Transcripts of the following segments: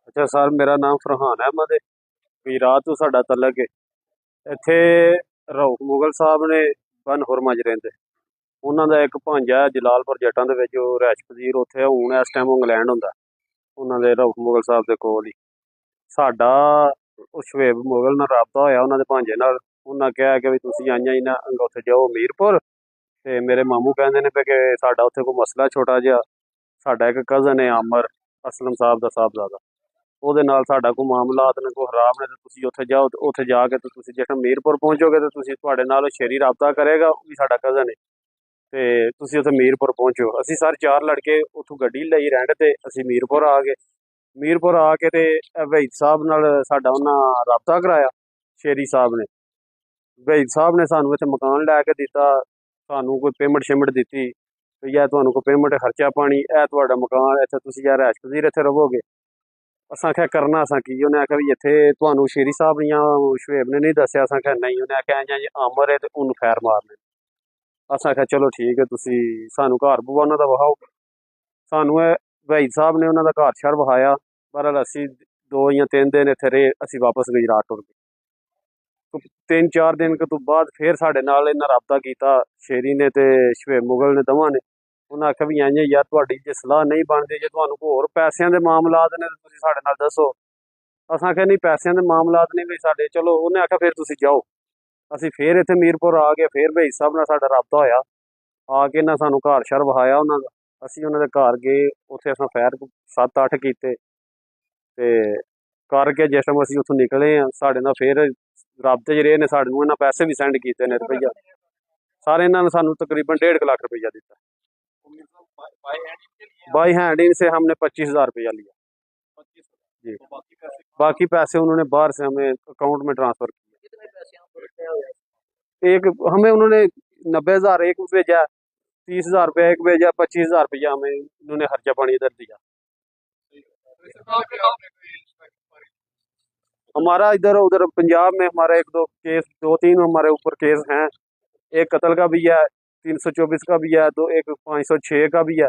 अच्छा सर, मेरा नाम फरहान अहमद है। गुजरात तो साडा तलक है। ਇੱਥੇ ਰਊਫ ਮੁਗਲ ਸਾਹਿਬ ਨੇ ਬਨ ਹੁਰਮਾ 'ਚ ਰਹਿੰਦੇ। ਉਹਨਾਂ ਦਾ ਇੱਕ ਭਾਂਜਾ ਹੈ ਜਲਾਲਪੁਰ ਜੱਟਾਂ ਦੇ ਵਿੱਚ, ਉਹ ਰਿਹਾਇਸ਼ ਪਜ਼ੀਰ ਉੱਥੇ ਹੁਣ ਇਸ ਟਾਈਮ ਇੰਗਲੈਂਡ ਹੁੰਦਾ, ਉਹਨਾਂ ਦੇ ਰਊਫ ਮੁਗਲ ਸਾਹਿਬ ਦੇ ਕੋਲ ਹੀ। ਸਾਡਾ ਉਹ ਸ਼ਵੇਬ ਮੁਗਲ ਨਾਲ ਰਾਬਤਾ ਹੋਇਆ ਉਹਨਾਂ ਦੇ ਭਾਂਜੇ ਨਾਲ। ਉਹਨਾਂ ਕਿਹਾ ਕਿ ਵੀ ਤੁਸੀਂ ਆਈਆਂ ਹੀ ਨਾ ਉੱਥੇ ਜਾਓ ਮੀਰਪੁਰ, ਤੇ ਮੇਰੇ ਮਾਮੂ ਕਹਿੰਦੇ ਨੇ ਪਏ ਕਿ ਸਾਡਾ ਉੱਥੇ ਕੋਈ ਮਸਲਾ ਛੋਟਾ ਜਿਹਾ, ਸਾਡਾ ਇੱਕ ਕਜ਼ਨ ਹੈ ਆਮਰ ਅਸਲਮ ਸਾਹਿਬ ਦਾ ਸਾਹਿਬਜ਼ਾਦਾ, ਉਹਦੇ ਨਾਲ ਸਾਡਾ ਕੋਈ ਮਾਮਲਾਤ ਨੇ, ਕੋਈ ਹਰਾਮ ਨੇ, ਤੇ ਤੁਸੀਂ ਉੱਥੇ ਜਾਓ। ਤੇ ਉੱਥੇ ਜਾ ਕੇ ਤੇ ਤੁਸੀਂ ਜਿਹੜਾ ਮੀਰਪੁਰ ਪਹੁੰਚੋਗੇ ਤੇ ਤੁਸੀਂ ਤੁਹਾਡੇ ਨਾਲ ਸ਼ੇਰੀ ਰਾਬਤਾ ਕਰੇਗਾ, ਉਹ ਵੀ ਸਾਡਾ ਕਜ਼ਨ ਹੈ, ਤੇ ਤੁਸੀਂ ਉੱਥੇ ਮੀਰਪੁਰ ਪਹੁੰਚੋ। ਅਸੀਂ ਸਰ 4 ਲੜਕੇ ਉੱਥੋਂ ਗੱਡੀ ਲਈ ਰੈਂਟ ਤੇ ਅਸੀਂ ਮੀਰਪੁਰ ਆ ਗਏ। ਮੀਰਪੁਰ ਆ ਕੇ ਤੇ ਵਹੀਦ ਸਾਹਿਬ ਨਾਲ ਸਾਡਾ ਉਹਨਾਂ ਰਾਬਤਾ ਕਰਾਇਆ, ਸ਼ੇਰੀ ਸਾਹਿਬ ਨੇ। ਵਹੀਦ ਸਾਹਿਬ ਨੇ ਸਾਨੂੰ ਇੱਥੇ ਮਕਾਨ ਲੈ ਕੇ ਦਿੱਤਾ, ਸਾਨੂੰ ਕੋਈ ਪੇਮੈਂਟ ਸ਼ੇਮੈਂਟ ਦਿੱਤੀ ਵੀ ਇਹ ਤੁਹਾਨੂੰ ਕੋਈ ਪੇਮੈਂਟ ਖਰਚਾ ਪਾਣੀ, ਇਹ ਤੁਹਾਡਾ ਮਕਾਨ, ਇੱਥੇ ਤੁਸੀਂ ਯਾਰ ਰਿਹਾਇਸ਼ ਪਜ਼ੀਰ ਇੱਥੇ ਰਹੋਗੇ। असा आख्या करना असा की, उन्हें आख्या भी इत्थे तुहानू शेरी साहब या शुएब ने नहीं दस्या। असा आख्या नहीं, उन्हें आख्या इंज आमर है तो उन्होंने खैर मारने। असा आख्या चलो ठीक है, तुसी सानू घर बूआ उन्हां दा वहाओ। सानू वहीद साहब ने उन्हां दा घर शर वहाया। बहरहाल असी 2 या 3 दिन इत्थे रहे, असी वापस गुजरात टुर गए। 3-4 दिन तो बाद फिर साडे नाल इन्हां राबता कीता शेरी ने ते शुएब मुगल ने, दोवां ने। उन्हें आख्या भी इंज यार तुहाडी जे सलाह नहीं बनदी, जे तुहानू कोई होर पैसिਆਂ ਦੇ मामलात ने तुसीं साडे नाल दसो। असां आख्या नहीं पैसिਆਂ ਦੇ मामलात नहीं भी साडे, चलो। उन्हें आख्या फिर तुसीं जाओ। असीं फिर इत्थे मीरपुर आ गए, फिर वहीद साहब नाल साडा राबता होया। आ के इन्हां सानू घर शर वहाया उन्हां दा। असीं उन्हां दे घर गए, उत्थे असां फैर 7-8 कीते ते करके जिस टाइम असीं उत्थों निकले आ, साडे नाल फिर राबते च रहे ने। साडे नूं इन्हां पैसे भी सेंड कीते ने रुपया, सारे इन्हां ने सानू तकरीबन 1.5 लाख रुपया दिता। बाई हैंड इनसे हमने 25,000 रुपया लिया जी। बाकी पैसे उन्होंने बाहर से हमें अकाउंट में ट्रांसफर किए। एक हमें उन्होंने 90,000 एक भेजा, 30,000 रुपया एक भेजा, 25,000 रुपया हमें उन्होंने खर्चा पानी इधर दिया। हमारा इधर उधर पंजाब में हमारा 1-2 केस, 2-3 हमारे ऊपर केस हैं। एक कत्ल का भी है, 324 का भी है, एक 506 का भी है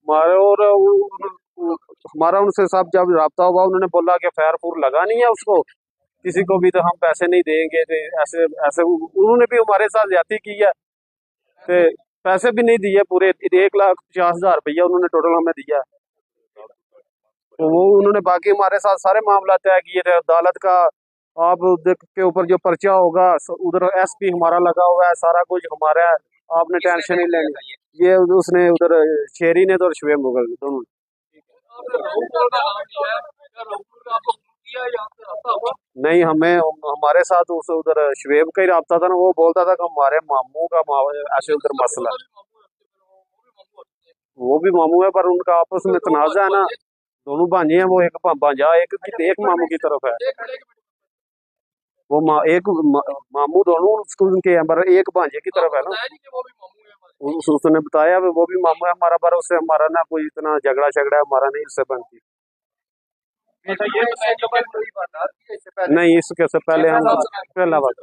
हमारे। और हमारा उनसे सब जब रब्ता हुआ, उन्होंने बोला कि फैर फूर लगा नहीं है उसको किसी को भी, तो हम पैसे नहीं देंगे। तो ऐसे ऐसे उन्होंने भी हमारे साथ ज्यादती की है, तो पैसे भी नहीं दिए पूरे। 1,50,000 रुपया उन्होंने टोटल हमें दिया। तो वो उन्होंने बाकी हमारे साथ सारे मामला तय किए थे। अदालत का आप के ऊपर जो पर्चा होगा, उधर SP हमारा लगा हुआ है, सारा कुछ हमारा है, आपने टेंशन नहीं लेनी। ये उसने उधर शेरी ने तो शुएब मुगल दोनों। नहीं, हमें हमारे साथ उस उधर शुएब का ही राब्ता था ना। वो बोलता था कि हमारे मामू का ऐसे उधर मसला, वो भी मामू है पर उनका आपस में तनाजा है ना। दोनों भांजे हैं, वो एक भांजा एक मामू की तरफ है, वो एक मामू दोनों स्कूल के हैं, पर एक भांजे की तरफ है ना। उसने बताया वो भी मामू है हमारा, पर उससे हमारा ना कोई इतना झगड़ा शगड़ा हमारा नहीं उससे बनती। नहीं, इसके से पहले हम पहला बात